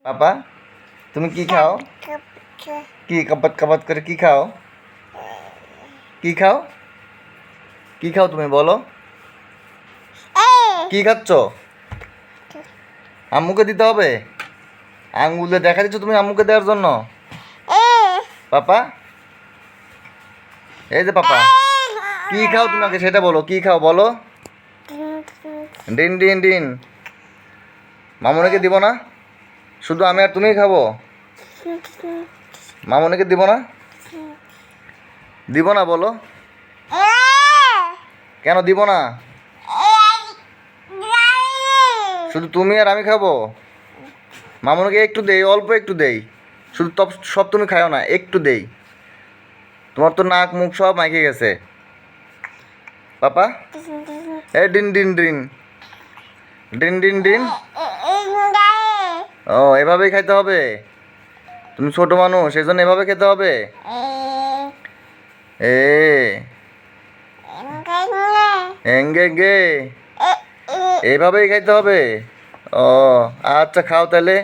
পাপা তুমি কি খাও? কি কাবাত কাবাত করে কি খাও? কি খাও? কি খাও তুমি বলো? কি খাচ্ছ? আম্মুকে দিতে হবে? আঙ্গুলে দেখা দিচ্ছ তুমি আম্মুকে দেওয়ার জন্য? পাপা এই যে পাপা কি খাও তুমি আগে সেটা বলো, কি খাও বলো? ডিন ডিন ডিন। মামুনিকে দিব না? শুধু আমি আর তুমিই খাবো? মামুনিকে দিব না? দিব না বলো? কেন দিব না? শুধু তুমি আর আমি খাবো? মামুনিকে একটু দেই, অল্প একটু দেই, শুধু সব তুমি খাও না, একটু দেই। তোমার তো নাক মুখ সব মাইকে গেছে। পাপা এ ডিন ডিন ডিন ডিন ডিন ডিন। ও এভাবেই খাইতে হবে? তুমি ছোট মানুষ সেই জন্য এভাবে খেতে হবে? এ এঙ্গে গে এইভাবেই খাইতে হবে? ও আচ্ছা খাও তাহলে।